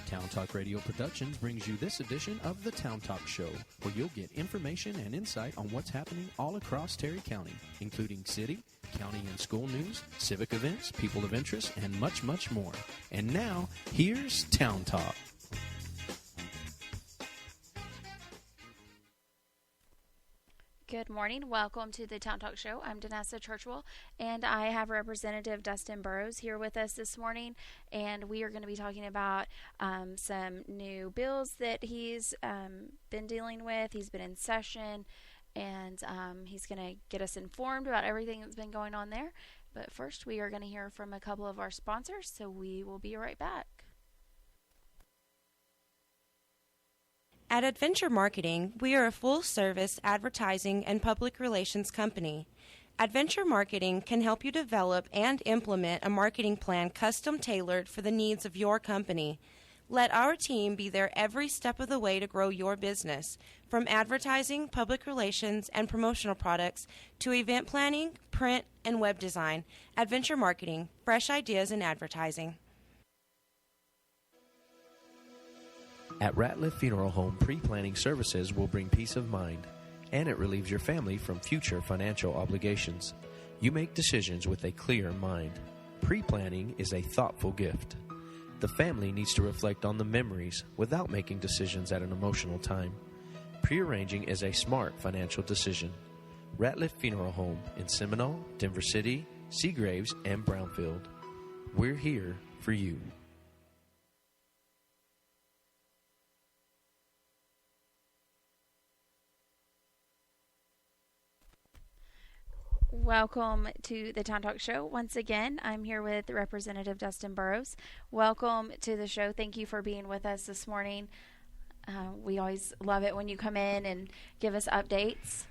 Town Talk Radio Productions brings you this edition of the Town Talk Show, where you'll get information and insight on what's happening all across Terry County, including city, county and school news, civic events, people of interest, and much, much more. And now, here's Town Talk. Good morning. Welcome to the Town Talk Show. I'm Danessa Churchwell, and I have Representative Dustin Burrows here with us this morning, and we are going to be talking about some new bills that he's been dealing with. He's been in session, and he's going to get us informed about everything that's been going on there. But first, we are going to hear from a couple of our sponsors, so we will be right back. At Adventure Marketing, we are a full-service advertising and public relations company. Adventure Marketing can help you develop and implement a marketing plan custom-tailored for the needs of your company. Let our team be there every step of the way to grow your business, from advertising, public relations, and promotional products to event planning, print, and web design. Adventure Marketing, fresh ideas in advertising. At Ratliff Funeral Home, pre-planning services will bring peace of mind, and it relieves your family from future financial obligations. You make decisions with a clear mind. Pre-planning is a thoughtful gift. The family needs to reflect on the memories without making decisions at an emotional time. Pre-arranging is a smart financial decision. Ratliff Funeral Home in Seminole, Denver City, Seagraves, and Brownfield. We're here for you. Welcome to the Town Talk Show. Once again, I'm here with Representative Dustin Burrows. Welcome to the show. Thank you for being with us this morning. We always love it when you come in and give us updates.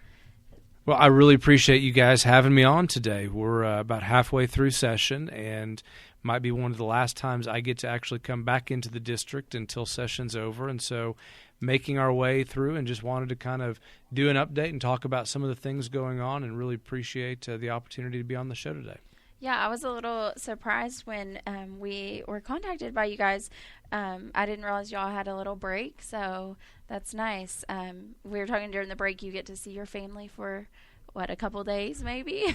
Well, I really appreciate you guys having me on today. We're about halfway through session, and might be one of the last times I get to actually come back into the district until session's over. And so making our way through, and just wanted to kind of do an update and talk about some of the things going on, and really appreciate the opportunity to be on the show today. Yeah, I was a little surprised when we were contacted by you guys. I didn't realize y'all had a little break, so that's nice. We were talking during the break, you get to see your family for a couple days maybe?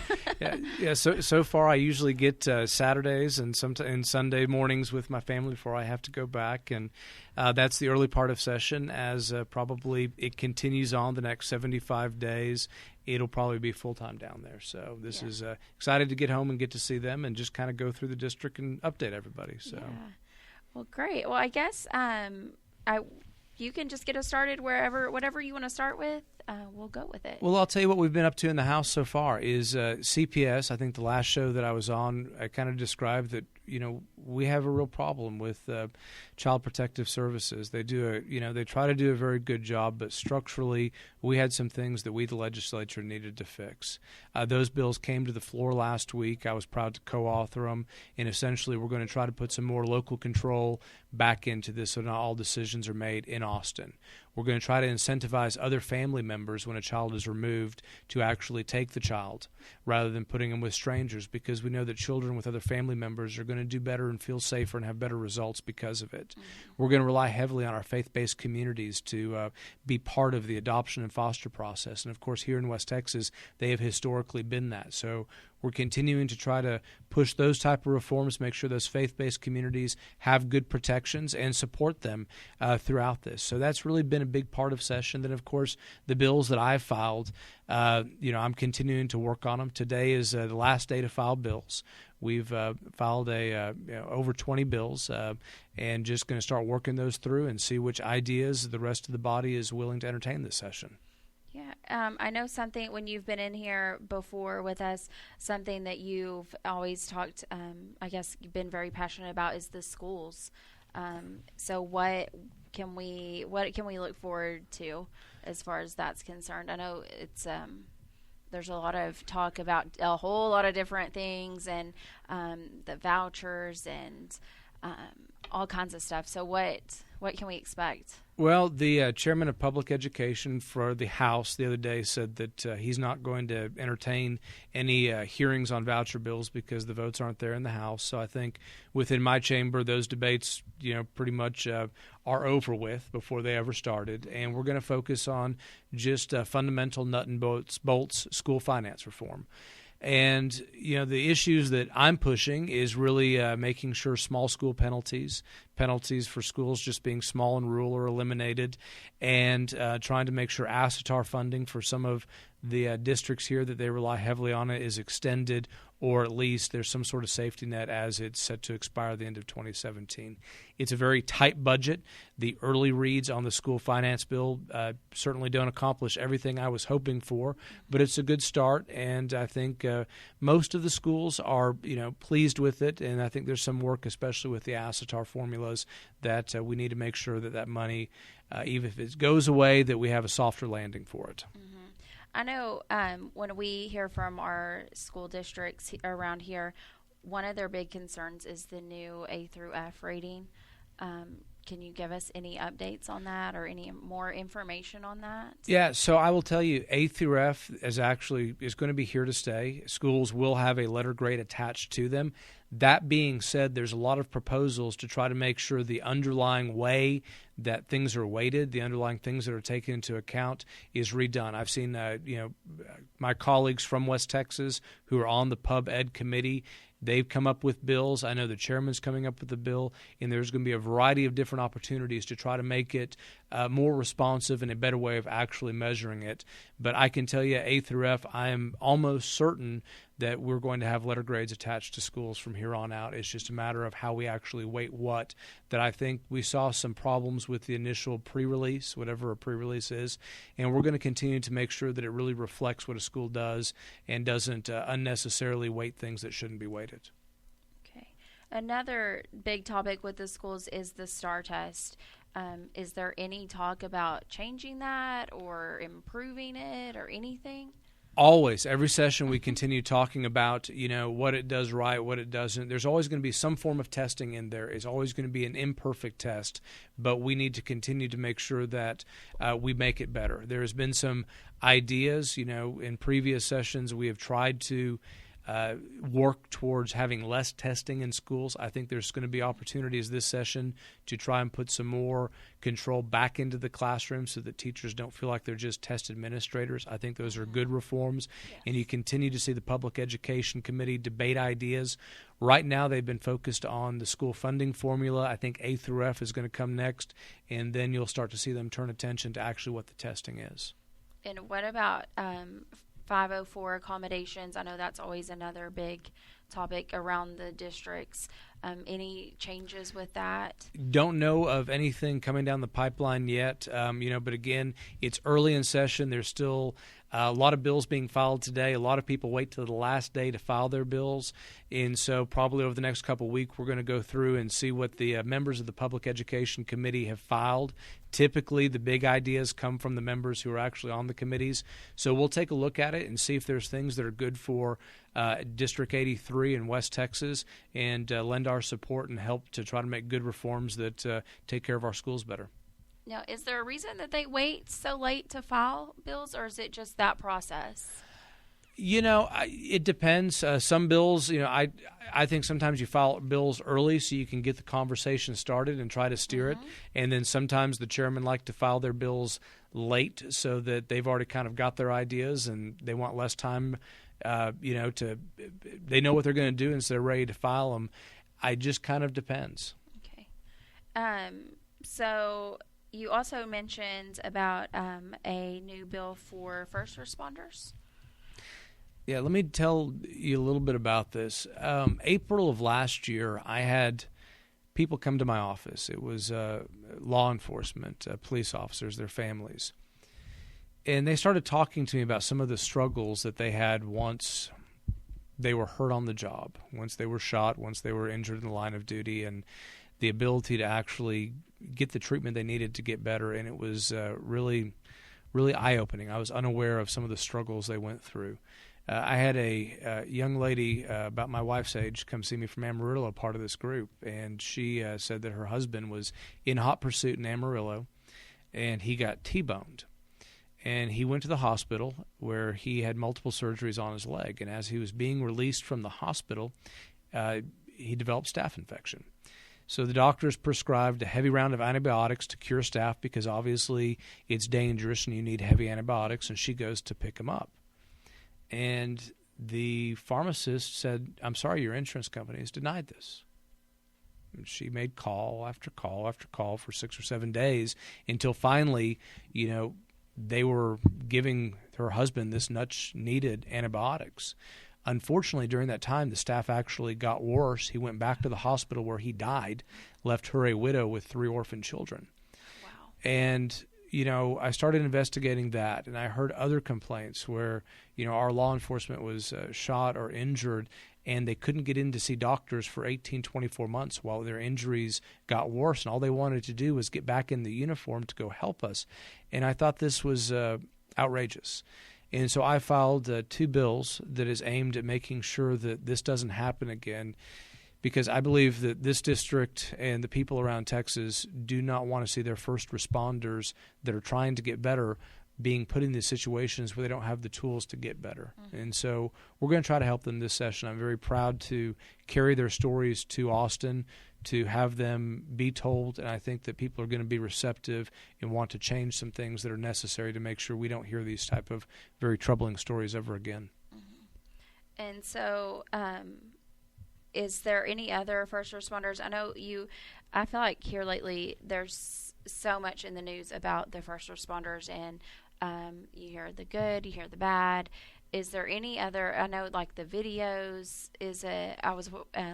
Yeah. So far I usually get Saturdays and and Sunday mornings with my family before I have to go back, and that's the early part of session. As probably it continues on the next 75 days, it'll probably be full-time down there. So this is excited to get home and get to see them and just kind of go through the district and update everybody. So, yeah. Well, great. Well, I guess you can just get us started whatever you want to start with. We'll go with it. Well, I'll tell you what we've been up to in the House so far is CPS. I think the last show that I was on, I kind of described that, we have a real problem with Child Protective Services. They they try to do a very good job, but structurally we had some things that we, the legislature, needed to fix. Those bills came to the floor last week. I was proud to co-author them, and essentially we're going to try to put some more local control back into this so not all decisions are made in Austin. We're going to try to incentivize other family members when a child is removed to actually take the child rather than putting them with strangers, because we know that children with other family members are going to do better and feel safer and have better results because of it. Mm-hmm. We're going to rely heavily on our faith-based communities to be part of the adoption and foster process. And, of course, here in West Texas, they have historically been that. So we're continuing to try to push those type of reforms, make sure those faith-based communities have good protections and support them throughout this. So that's really been a big part of session. Then, of course, the bills that I've filed, I'm continuing to work on them. Today is the last day to file bills. We've filed over 20 bills and just going to start working those through and see which ideas the rest of the body is willing to entertain this session. Yeah, I know something when you've been in here before with us, something that you've always talked, I guess you've been very passionate about is the schools. So what can we look forward to as far as that's concerned? I know it's there's a lot of talk about a whole lot of different things and the vouchers and all kinds of stuff. So what what can we expect? Well, the chairman of public education for the House the other day said that he's not going to entertain any hearings on voucher bills because the votes aren't there in the House. So I think within my chamber, those debates, pretty much are over with before they ever started. And we're going to focus on just fundamental nut and bolts school finance reform. And, the issues that I'm pushing is really making sure small school penalties for schools just being small and rural are eliminated, and trying to make sure ASSETAR funding for some of the districts here that they rely heavily on it is extended, or at least there's some sort of safety net as it's set to expire at the end of 2017. It's a very tight budget. The early reads on the school finance bill certainly don't accomplish everything I was hoping for, but it's a good start, and I think most of the schools are pleased with it, and I think there's some work, especially with the ASSETAR formulas, that we need to make sure that money, even if it goes away, that we have a softer landing for it. Mm-hmm. I know when we hear from our school districts around here, one of their big concerns is the new A through F rating. Can you give us any updates on that or any more information on that? Yeah, so I will tell you, A through F is going to be here to stay. Schools will have a letter grade attached to them. That being said, there's a lot of proposals to try to make sure the underlying way that things are weighted, the underlying things that are taken into account, is redone. I've seen, my colleagues from West Texas who are on the Pub Ed committee. They've come up with bills. I know the chairman's coming up with a bill, and there's going to be a variety of different opportunities to try to make it more responsive and a better way of actually measuring it. But I can tell you, A through F, I am almost certain that we're going to have letter grades attached to schools from here on out. It's just a matter of how we actually weight what. That I think we saw some problems with the initial pre-release, whatever a pre-release is, and we're going to continue to make sure that it really reflects what a school does and doesn't unnecessarily weight things that shouldn't be weighted. Okay. Another big topic with the schools is the STAR test. Is there any talk about changing that or improving it or anything? Always. Every session we continue talking about, what it does right, what it doesn't. There's always going to be some form of testing in there. It's always going to be an imperfect test, but we need to continue to make sure that we make it better. There has been some ideas, in previous sessions we have tried to work towards having less testing in schools. I think there's going to be opportunities this session to try and put some more control back into the classroom so that teachers don't feel like they're just test administrators. I think those are good reforms. Yes. And you continue to see the Public Education Committee debate ideas. Right now they've been focused on the school funding formula. I think A through F is going to come next, and then you'll start to see them turn attention to actually what the testing is. And what about 504 accommodations? I know that's always another big topic around the districts. Any changes with that? Don't know of anything coming down the pipeline yet, but again, it's early in session. There's still a lot of bills being filed today. A lot of people wait till the last day to file their bills. And so probably over the next couple of weeks, we're going to go through and see what the members of the Public Education Committee have filed. Typically, the big ideas come from the members who are actually on the committees. So we'll take a look at it and see if there's things that are good for District 83 in West Texas, and lend our support and help to try to make good reforms that take care of our schools better. Now, is there a reason that they wait so late to file bills, or is it just that process? It depends. Some bills, I think sometimes you file bills early so you can get the conversation started and try to steer it. And then sometimes the chairman like to file their bills late so that they've already kind of got their ideas and they want less time, they know what they're going to do and so they're ready to file them. It just kind of depends. Okay. So you also mentioned about a new bill for first responders. Yeah, let me tell you a little bit about this. April of last year, I had people come to my office. It was law enforcement, police officers, their families. And they started talking to me about some of the struggles that they had once they were hurt on the job, once they were shot, once they were injured in the line of duty, and the ability to actually get the treatment they needed to get better. And it was really, really eye-opening. I was unaware of some of the struggles they went through. I had a young lady about my wife's age come see me from Amarillo, part of this group, and she said that her husband was in hot pursuit in Amarillo, and he got T-boned. And he went to the hospital where he had multiple surgeries on his leg, and as he was being released from the hospital, he developed staph infection. So the doctors prescribed a heavy round of antibiotics to cure staph because obviously it's dangerous and you need heavy antibiotics, and she goes to pick him up. And the pharmacist said, "I'm sorry, your insurance company has denied this." And she made call after call after call for 6 or 7 days until finally, they were giving her husband this much-needed antibiotics. Unfortunately, during that time, the staph actually got worse. He went back to the hospital where he died, left her a widow with 3 orphan children. Wow. And I started investigating that, and I heard other complaints where, our law enforcement was shot or injured, and they couldn't get in to see doctors for 18, 24 months while their injuries got worse, and all they wanted to do was get back in the uniform to go help us. And I thought this was outrageous. And so I filed 2 bills that is aimed at making sure that this doesn't happen again, because I believe that this district and the people around Texas do not want to see their first responders that are trying to get better being put in these situations where they don't have the tools to get better. Mm-hmm. And so we're going to try to help them this session. I'm very proud to carry their stories to Austin, to have them be told, and I think that people are going to be receptive and want to change some things that are necessary to make sure we don't hear these type of very troubling stories ever again. Mm-hmm. And so is there any other first responders? I feel like here lately there's so much in the news about the first responders, and you hear the good, you hear the bad. Is there any other, I know like the videos, I was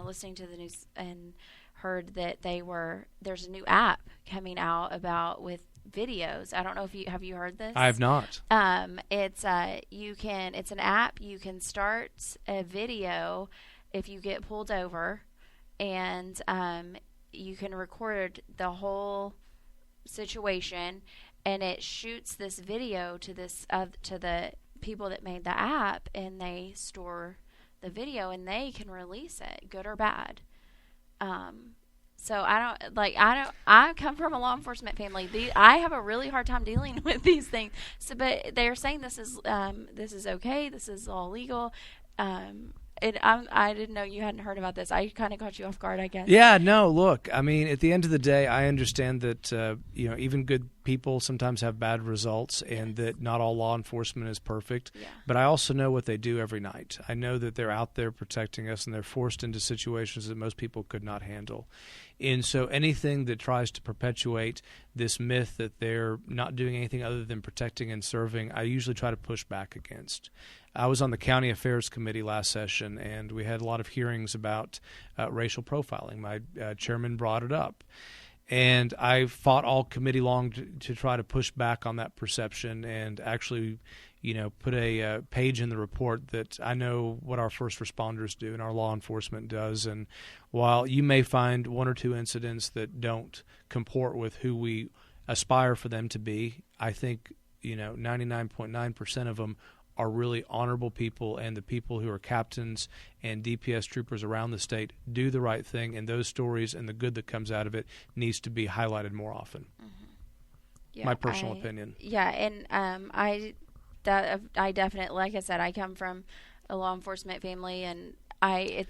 listening to the news and heard that there's a new app coming out with videos. I don't know if have you heard this? I have not. It's an app. You can start a video if you get pulled over, and you can record the whole situation, and it shoots this video to the people that made the app, and they store the video and they can release it, good or bad. So I come from a law enforcement family. I have a really hard time dealing with these things. So, but they're saying this is okay. This is all legal. I didn't know you hadn't heard about this. I kind of caught you off guard, I guess. Yeah, no, look, I mean, at the end of the day, I understand that, even good people sometimes have bad results, and that not all law enforcement is perfect. Yeah. But I also know what they do every night. I know that they're out there protecting us, and they're forced into situations that most people could not handle. And so anything that tries to perpetuate this myth that they're not doing anything other than protecting and serving, I usually try to push back against. I was on the County Affairs Committee last session, and we had a lot of hearings about racial profiling. My chairman brought it up. And I fought all committee long to try to push back on that perception, and actually, put a page in the report that I know what our first responders do and our law enforcement does. And while you may find 1 or 2 incidents that don't comport with who we aspire for them to be, I think 99.9% of them are really honorable people, and the people who are captains and DPS troopers around the state do the right thing, and those stories and the good that comes out of it needs to be highlighted more often. Mm-hmm. Yeah, my personal opinion. Yeah, and I definitely, like I said, I come from a law enforcement family, and I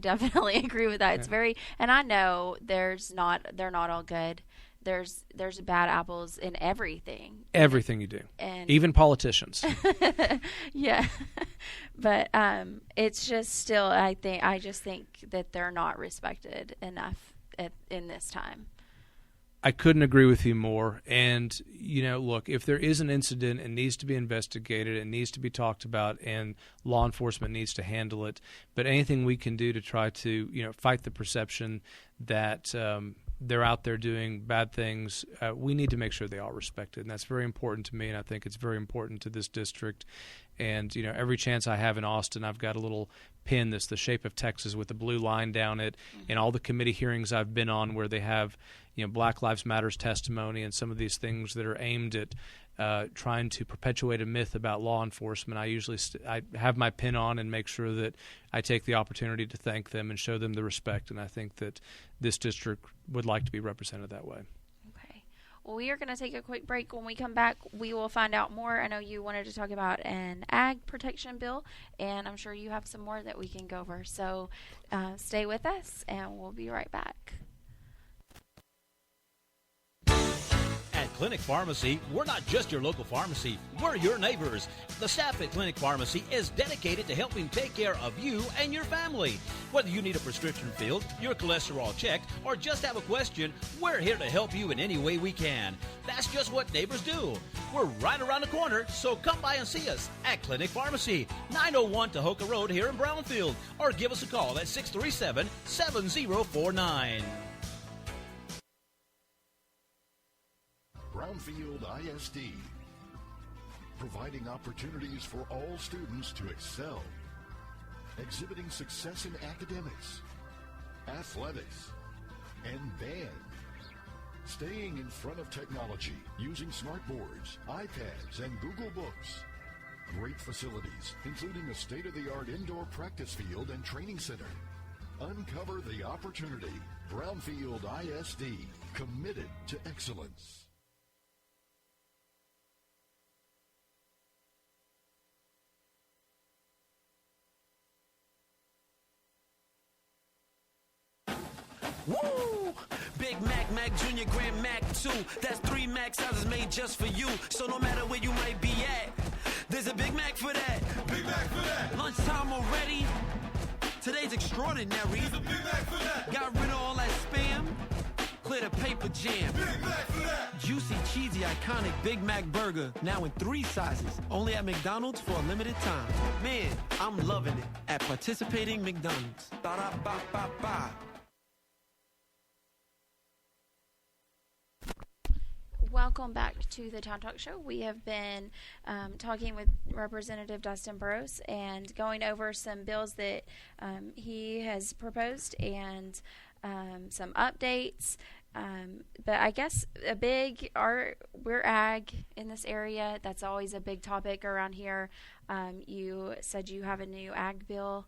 definitely agree with that. It's very, and I know they're not all good. There's bad apples in everything. Everything you do, and even politicians. Yeah, but it's just still. I just think that they're not respected enough in this time. I couldn't agree with you more. And look, if there is an incident, it needs to be investigated, it needs to be talked about, and law enforcement needs to handle it. But anything we can do to try to fight the perception that they're out there doing bad things, we need to make sure they are respected, and that's very important to me, and I think it's very important to this district. And every chance I have in Austin, I've got a little pin that's the shape of Texas with a blue line down it. Mm-hmm. And all the committee hearings I've been on where they have Black Lives Matter's testimony and some of these things that are aimed at trying to perpetuate a myth about law enforcement. I usually I have my pin on and make sure that I take the opportunity to thank them and show them the respect, and I think that this district would like to be represented that way. Okay. Well, we are going to take a quick break. When we come back, we will find out more. I know you wanted to talk about an ag protection bill, and I'm sure you have some more that we can go over. So stay with us, and we'll be right back. At Clinic Pharmacy, we're not just your local pharmacy, we're your neighbors. The staff at Clinic Pharmacy is dedicated to helping take care of you and your family. Whether you need a prescription filled, your cholesterol checked, or just have a question, we're here to help you in any way we can. That's just what neighbors do. We're right around the corner, so come by and see us at Clinic Pharmacy, 901 Tahoka Road here in Brownfield, or give us a call at 637-7049. Brownfield ISD, providing opportunities for all students to excel, exhibiting success in academics, athletics, and band, staying in front of technology using smartboards, iPads, and Google Books. Great facilities, including a state-of-the-art indoor practice field and training center. Uncover the opportunity. Brownfield ISD, committed to excellence. Woo! Big Mac, Mac Jr., Grand Mac 2. That's 3 Mac sizes made just for you. So no matter where you might be at, there's a Big Mac for that. Big Mac for that. Lunchtime already? Today's extraordinary. There's a Big Mac for that. Got rid of all that spam? Clear the paper jam. Big Mac for that. Juicy, cheesy, iconic Big Mac burger. Now in 3 sizes. Only at McDonald's for a limited time. Man, I'm loving it at participating McDonald's. Ba-da-ba-ba-ba. Welcome back to the Town Talk Show. We have been talking with Representative Dustin Burrows and going over some bills that he has proposed and some updates. But I guess we're ag in this area. That's always a big topic around here. You said you have a new ag bill.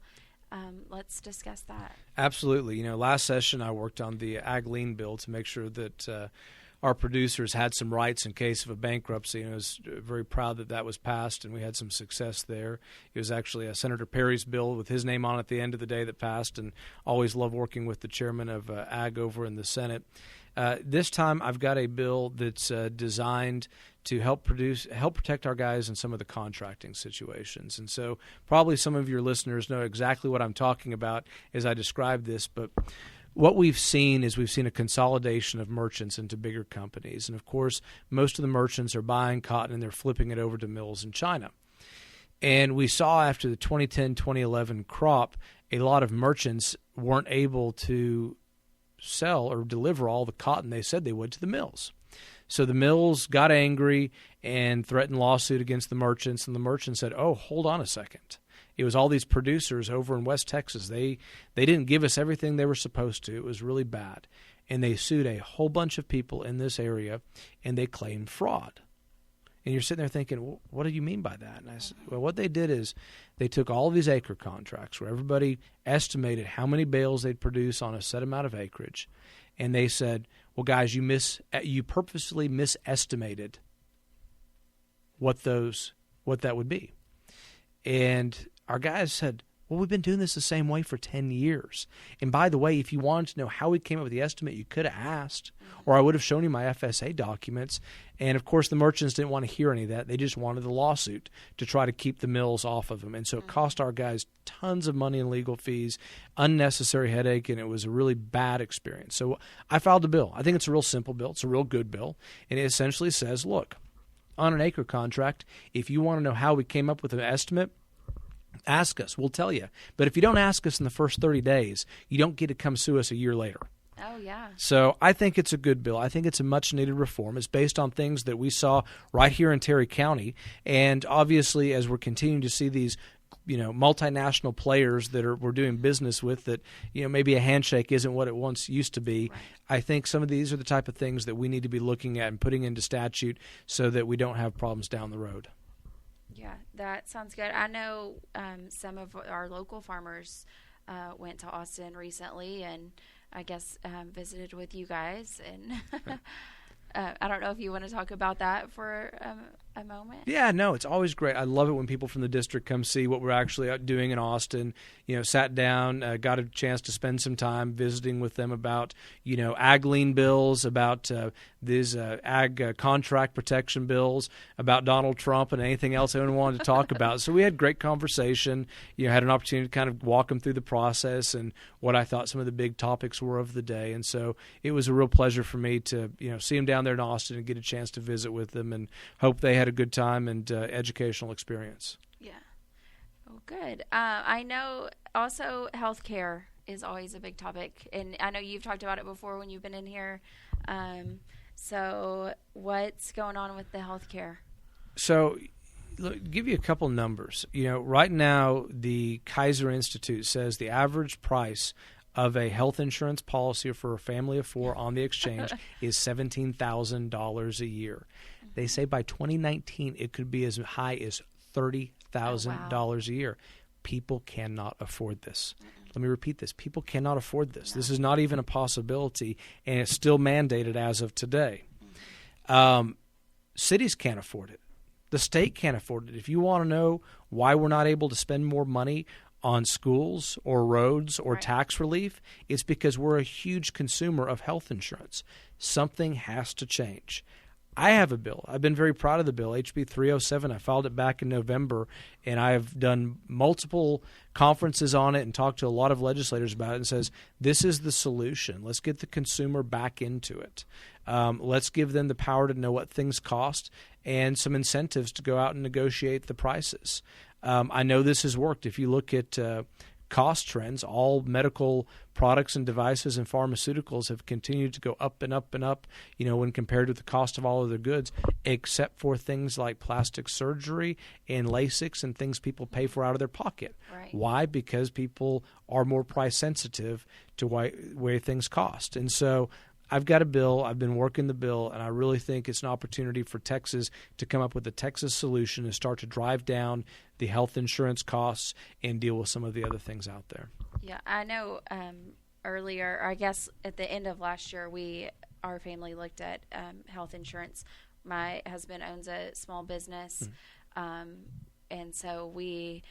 Let's discuss that. Absolutely. Last session I worked on the ag lien bill to make sure that our producers had some rights in case of a bankruptcy, and I was very proud that that was passed, and we had some success there. It was actually Senator Perry's bill with his name on it at the end of the day that passed, and always love working with the chairman of Ag over in the Senate. This time I've got a bill that's designed to help protect our guys in some of the contracting situations. And so probably some of your listeners know exactly what I'm talking about as I describe this, but what we've seen is a consolidation of merchants into bigger companies. And, of course, most of the merchants are buying cotton and they're flipping it over to mills in China. And we saw after the 2010-2011 crop, a lot of merchants weren't able to sell or deliver all the cotton they said they would to the mills. So the mills got angry and threatened lawsuit against the merchants, and the merchants said, oh, hold on a second. It was all these producers over in West Texas. They didn't give us everything they were supposed to. It was really bad. And they sued a whole bunch of people in this area, and they claimed fraud. And you're sitting there thinking, well, what do you mean by that? And I said, well, what they did is they took all of these acre contracts where everybody estimated how many bales they'd produce on a set amount of acreage, and they said, well, guys, you purposely misestimated what that would be. And our guys said, well, we've been doing this the same way for 10 years. And by the way, if you wanted to know how we came up with the estimate, you could have asked, or I would have shown you my FSA documents. And, of course, the merchants didn't want to hear any of that. They just wanted the lawsuit to try to keep the mills off of them. And so it cost our guys tons of money in legal fees, unnecessary headache, and it was a really bad experience. So I filed a bill. I think it's a real simple bill. It's a real good bill. And it essentially says, look, on an acre contract, if you want to know how we came up with an estimate, ask us. We'll tell you. But if you don't ask us in the first 30 days, you don't get to come sue us a year later. Oh, yeah. So I think it's a good bill. I think it's a much-needed reform. It's based on things that we saw right here in Terry County. And obviously, as we're continuing to see these multinational players that we're doing business with that, maybe a handshake isn't what it once used to be. Right. I think some of these are the type of things that we need to be looking at and putting into statute so that we don't have problems down the road. Yeah, that sounds good. I know some of our local farmers went to Austin recently and I guess visited with you guys. And I don't know if you want to talk about that for a moment. Yeah, no, it's always great. I love it when people from the district come see what we're actually out doing in Austin. Sat down, got a chance to spend some time visiting with them about, ag lien bills, about these ag contract protection bills, about Donald Trump and anything else anyone wanted to talk about. So we had great conversation. Had an opportunity to kind of walk them through the process and what I thought some of the big topics were of the day. And so it was a real pleasure for me to, see them down there in Austin and get a chance to visit with them and hope they had a good time and educational experience. Yeah. Oh, good. I know also healthcare is always a big topic, and I know you've talked about it before when you've been in here. So what's going on with the healthcare? So look, give you a couple numbers. Right now the Kaiser Institute says the average price of a health insurance policy for a family of four on the exchange is $17,000 a year. They say by 2019 it could be as high as $30,000 a year. People cannot afford this. Let me repeat this. People cannot afford this. This is not even a possibility, and it's still mandated as of today. Cities can't afford it. The state can't afford it. If you want to know why we're not able to spend more money on schools or roads or tax relief, it's because we're a huge consumer of health insurance. Something has to change. I have a bill. I've been very proud of the bill, HB 307. I filed it back in November, and I've done multiple conferences on it and talked to a lot of legislators about it and says, this is the solution. Let's get the consumer back into it. Let's give them the power to know what things cost and some incentives to go out and negotiate the prices. I know this has worked. If you look at cost trends, all medical products and devices and pharmaceuticals have continued to go up and up and up, when compared with the cost of all other goods, except for things like plastic surgery and LASIK and things people pay for out of their pocket. Right. Why? Because people are more price sensitive to where things cost. And so I've got a bill. I've been working the bill, and I really think it's an opportunity for Texas to come up with a Texas solution and start to drive down the health insurance costs and deal with some of the other things out there. Yeah, I know earlier, I guess at the end of last year, our family looked at health insurance. My husband owns a small business, and so we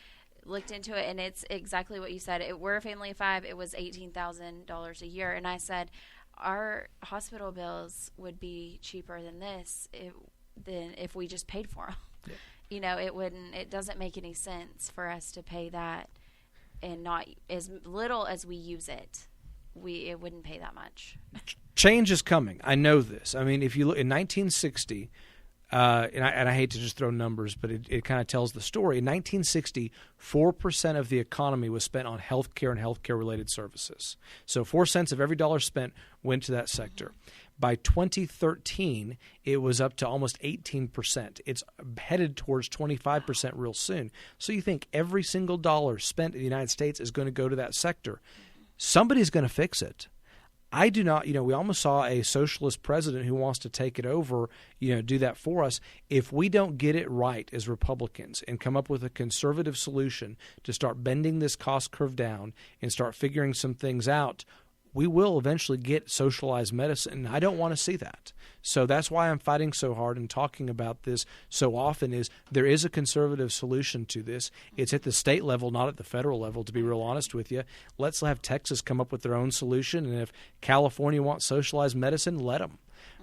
looked into it, and it's exactly what you said. We're a family of five. It was $18,000 a year, and I said, our hospital bills would be cheaper than this than if we just paid for them. Yeah. It doesn't make any sense for us to pay that and not as little as we use it. It wouldn't pay that much. Change is coming. I know this. I mean, if you look in 1960, and I hate to just throw numbers, but it kind of tells the story. In 1960, 4% of the economy was spent on healthcare and healthcare-related services. So 4 cents of every dollar spent went to that sector. By 2013, it was up to almost 18%. It's headed towards 25% real soon. So you think every single dollar spent in the United States is going to go to that sector. Somebody's going to fix it. I do not, we almost saw a socialist president who wants to take it over, do that for us. If we don't get it right as Republicans and come up with a conservative solution to start bending this cost curve down and start figuring some things out, we will eventually get socialized medicine. I don't want to see that. So that's why I'm fighting so hard and talking about this so often is there is a conservative solution to this. It's at the state level, not at the federal level, to be real honest with you. Let's have Texas come up with their own solution. And if California wants socialized medicine, let them.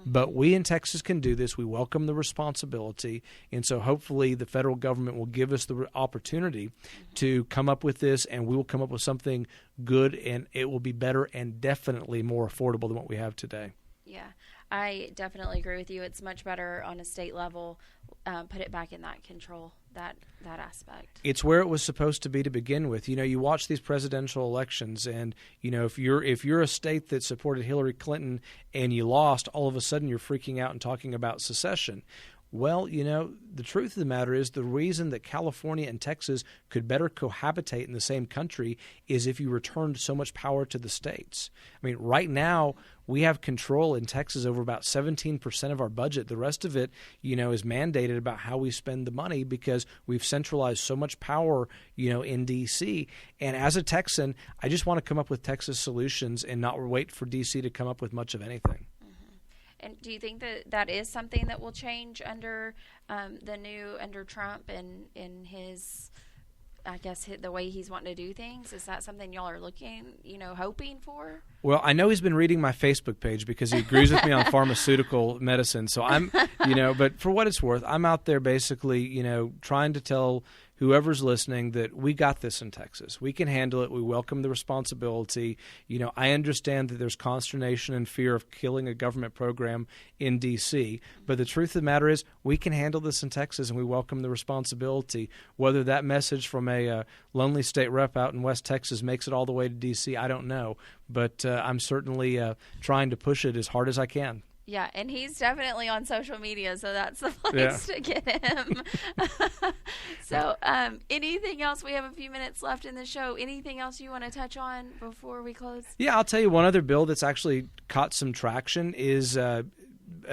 But we in Texas can do this. We welcome the responsibility. And so hopefully the federal government will give us the opportunity to come up with this, and we will come up with something good, and it will be better and definitely more affordable than what we have today. Yeah, I definitely agree with you. It's much better on a state level. Put it back in that control, that aspect. It's where it was supposed to be to begin with. You watch these presidential elections, and if you're a state that supported Hillary Clinton and you lost, all of a sudden you're freaking out and talking about secession. Well, the truth of the matter is the reason that California and Texas could better cohabitate in the same country is if you returned so much power to the states. I mean, right now we have control in Texas over about 17% of our budget. The rest of it, is mandated about how we spend the money because we've centralized so much power, in D.C. And as a Texan, I just want to come up with Texas solutions and not wait for D.C. to come up with much of anything. And do you think that is something that will change under under Trump and in his, I guess, the way he's wanting to do things? Is that something y'all are looking, hoping for? Well, I know he's been reading my Facebook page because he agrees with me on pharmaceutical medicine. So I'm, but for what it's worth, I'm out there basically, trying to tell whoever's listening that we got this in Texas. We can handle it. We welcome the responsibility. I understand that there's consternation and fear of killing a government program in D.C., but the truth of the matter is we can handle this in Texas, and we welcome the responsibility. Whether that message from a lonely state rep out in West Texas makes it all the way to D.C., I don't know, but I'm certainly trying to push it as hard as I can. Yeah, and he's definitely on social media, so that's the place to get him. So anything else? We have a few minutes left in the show. Anything else you want to touch on before we close? Yeah, I'll tell you one other bill that's actually caught some traction is a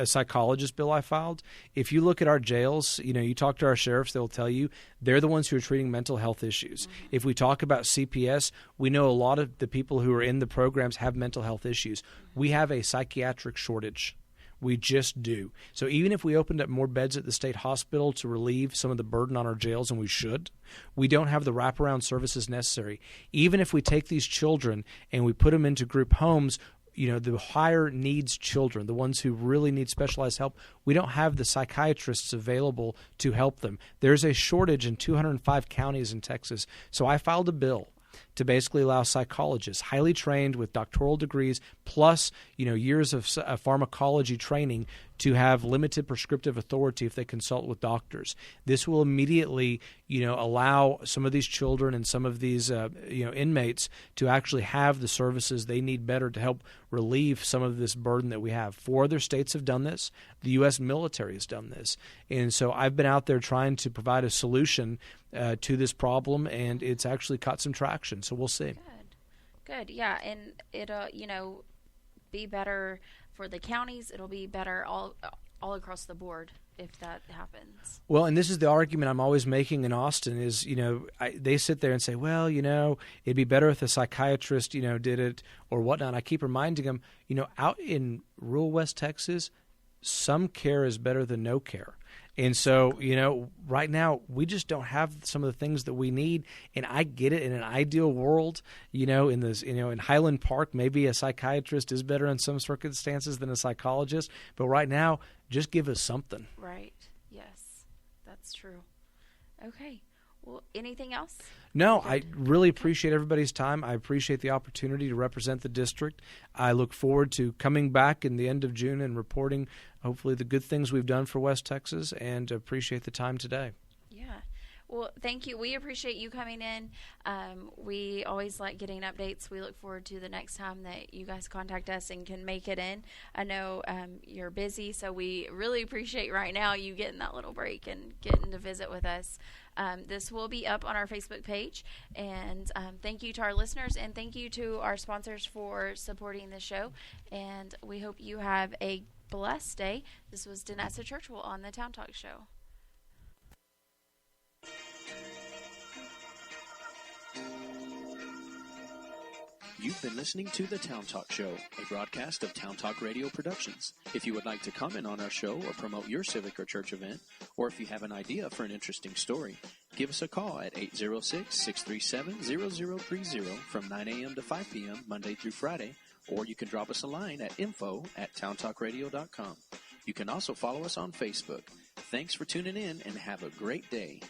psychologist bill I filed. If you look at our jails, you talk to our sheriffs, they'll tell you they're the ones who are treating mental health issues. Mm-hmm. If we talk about CPS, we know a lot of the people who are in the programs have mental health issues. Mm-hmm. We have a psychiatric shortage. We just do. So even if we opened up more beds at the state hospital to relieve some of the burden on our jails, and we should, we don't have the wraparound services necessary. Even if we take these children and we put them into group homes, the higher needs children, the ones who really need specialized help, we don't have the psychiatrists available to help them. There's a shortage in 205 counties in Texas. So I filed a bill to basically allow psychologists, highly trained with doctoral degrees, plus years of pharmacology training, to have limited prescriptive authority if they consult with doctors. This will immediately, allow some of these children and some of these, inmates to actually have the services they need better to help relieve some of this burden that we have. 4 other states have done this. The U.S. military has done this. And so I've been out there trying to provide a solution to this problem, and it's actually caught some traction. So we'll see. Good. Yeah, and it'll, be better for the counties. It'll be better all across the board if that happens. Well, and this is the argument I'm always making in Austin is, they sit there and say, well, it'd be better if a psychiatrist, did it or whatnot. I keep reminding them, out in rural West Texas, some care is better than no care. And so, right now we just don't have some of the things that we need. And I get it. In an ideal world, in this, in Highland Park, maybe a psychiatrist is better in some circumstances than a psychologist. But right now, just give us something. Right. Yes, that's true. Okay. Well, anything else? No, I really appreciate everybody's time. I appreciate the opportunity to represent the district. I look forward to coming back in the end of June and reporting, hopefully, the good things we've done for West Texas, and appreciate the time today. Yeah. Well, thank you. We appreciate you coming in. We always like getting updates. We look forward to the next time that you guys contact us and can make it in. I know you're busy, so we really appreciate right now you getting that little break and getting to visit with us. This will be up on our Facebook page. And thank you to our listeners, and thank you to our sponsors for supporting the show. And we hope you have a blessed day. This was Danessa Churchwell on the Town Talk Show. You've been listening to The Town Talk Show, a broadcast of Town Talk Radio Productions. If you would like to comment on our show or promote your civic or church event, or if you have an idea for an interesting story, give us a call at 806-637-0030 from 9 a.m. to 5 p.m. Monday through Friday, or you can drop us a line at info@towntalkradio.com. You can also follow us on Facebook. Thanks for tuning in, and have a great day.